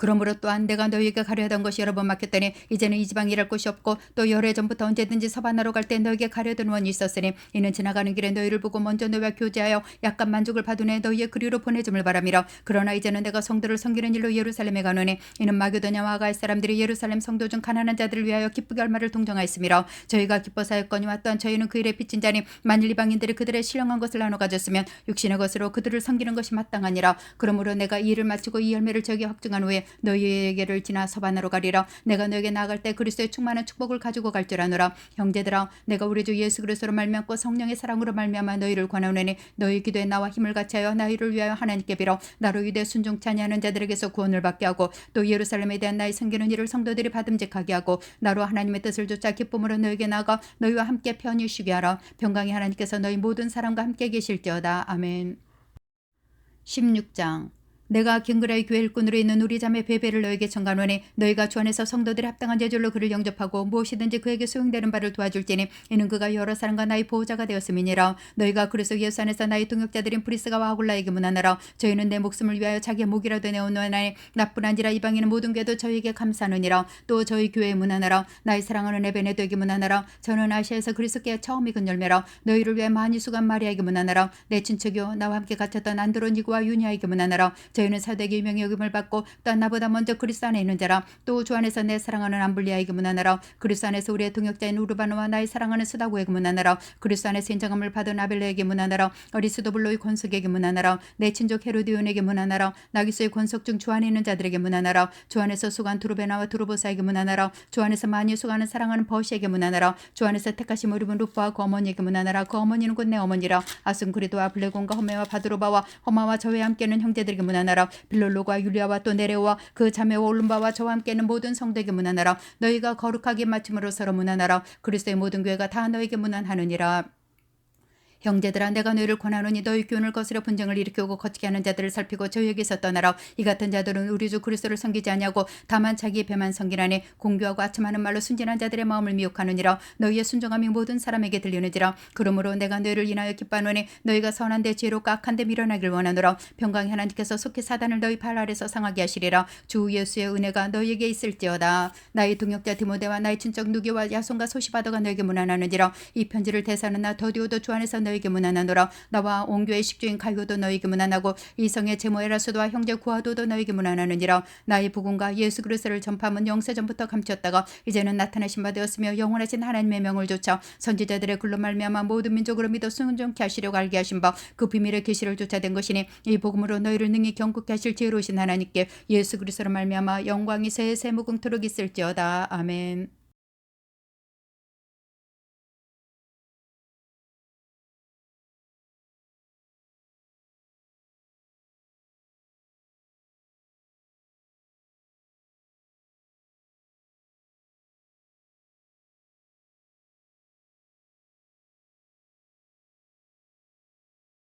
Speaker 1: 그러므로 또한 내가 너희에게 가려 하던 것이 여러 번 막혔더니 이제는 이 지방에 일할 곳이 없고 또 열해 전부터 언제든지 서바나로 갈 때 너희에게 가려던 원이 있었으니 이는 지나가는 길에 너희를 보고 먼저 너희와 교제하여 약간 만족을 받은 후에 너희의 그리로 보내줌을 바람이라. 그러나 이제는 내가 성도를 섬기는 일로 예루살렘에 가노니 이는 마게도냐와 아가야 사람들이 예루살렘 성도 중 가난한 자들을 위하여 기쁘게 얼마를 동정하였음이라. 저희가 기뻐서 하였거니와 또한 저희는 그 일에 빚진 자니 만일 이방인들이 그들의 신령한 것을 나눠 가졌으면 육신의 것으로 그들을 섬기는 것이 마땅하니라. 그러므로 내가 이 일을 마치고 이 열매를 저에게 확증한 후에 너희에게를 지나 서바나로 가리라. 내가 너에게 나아갈 때 그리스도의 충만한 축복을 가지고 갈 줄 아노라. 형제들아, 내가 우리 주 예수 그리스도로 말미암고 성령의 사랑으로 말미암아 너희를 권하노니 너희 기도에 나와 힘을 같이하여 너희를 위하여 하나님께 빌어 나로 유대 순종치 아니하는 자들에게서 구원을 받게 하고 또 예루살렘에 대한 나의 섬기는 일을 성도들이 받음직하게 하고 나로 하나님의 뜻을 쫓아 기쁨으로 너에게 나아가 너희와 함께 편히 쉬게 하라. 평강의 하나님께서 너희 모든 사람과 함께 계실지어다. 아멘. 16장. 내가 갱그라의 교회 일꾼으로 있는 우리 자매 베베를 너에게 청가노니 너희가 주 안에서 성도들이 합당한 제절로 그를 영접하고 무엇이든지 그에게 소용되는 바를 도와줄지니 이는 그가 여러 사람과 나의 보호자가 되었음이니라. 너희가 그리스도 예수 안에서 나의 동역자들인 브리스가와 아굴라에게 문하노라. 저희는 내 목숨을 위하여 자기의 목이라도 내어놓으나니 나뿐 아니라 이방인은 모든 교회도 저희에게 감사하느니라. 또 저희 교회에 문하노라. 나의 사랑하는 에베네도에게 문하노라. 저는 아시아에서 그리스도께 처음 익은 열매라. 너희를 위해 많이 수고한 마리아에게 문하노라. 내 친척이요 나와 함께 갇혔던 안드로니고와 유니아에게 문하노라. 저희는 사도에게 유명히 여김을 받고 또 나보다 먼저 그리스도 안에 있는 자라. 또 주 안에서 내 사랑하는 암블리아에게 문하노라. 그리스도 안에서 우리의 동역자인 우르바노와 나의 사랑하는 스다고에게 문하노라. 그리스도 안에서 인정함을 받은 아벨레에게 문하노라. 어리스도블로의 권속에게 문하노라. 내 친족 헤로디온에게 문하노라. 나기수의 권속 중 주 안에 있는 자들에게 문하노라. 주 안에서 수고한 두루베나와 두루보사에게 문하노라. 주 안에서 많이 수고하는 사랑하는 버시에게 문하노라. 주 안에서 택하심 입은 루프와 그 어머니에게 문하노라. 그 어머니는 곧 내 어머니라. 아순그리도와 블레곤과 허메와 바드로바와 허마와 저와 함께는 형제들에게 문하노라. 빌롤로가 율리아와 또 네레오와 그 자매와 올lum바와 저와 함께는 모든 성도에게 문안하라. 너희가 거룩하게 맞춤으로 서로 문안하라. 그리스도의 모든 교회가 다 너에게 문안하느니라. 형제들아, 내가 너희를 권하노니 너희 교훈을 거스려 분쟁을 일으키고 거치게 하는 자들을 살피고 저희에게서 떠나라. 이 같은 자들은 우리 주 그리스도를 섬기지 아니하고 다만 자기 배만 섬기나니 공교하고 아첨하는 말로 순진한 자들의 마음을 미혹하느니라. 너희의 순종함이 모든 사람에게 들리느니라. 그러므로 내가 너희를 인하여 기뻐하노니 너희가 선한데 지혜롭고 악한데 미련하길 원하노라. 평강의 하나님께서 속히 사단을 너희 발 아래서 상하게 하시리라. 주 예수의 은혜가 너희에게 있을지어다. 나의 동역자 디모데와 나의 친척 누기와 야손과 소시바더가 너에게 문안하느니라. 이 편지를 대사는 나 더디오도 주 안에서 너에게 문안하노라. 나와 온 교회 식주인 가요도 너에게 문안하고 이성의 제모 에라스도와 형제 구하도도 너에게 문안하느니라. 나의 복음과 예수 그리스도를 전파함은 영세전부터 감추었다가 이제는 나타나신 바 되었으며 영원하신 하나님의 명을 좇아 선지자들의 글로 말미암아 모든 민족으로 믿어 순종케 하시려고 알게 하신 바 그 비밀의 계시를 쫓아낸 것이니 이 복음으로 너희를 능히 경국케 하실 지혜로우신 하나님께 예수 그리스도로 말미암아 영광이 세세 무궁토록 있을지어다. 아멘.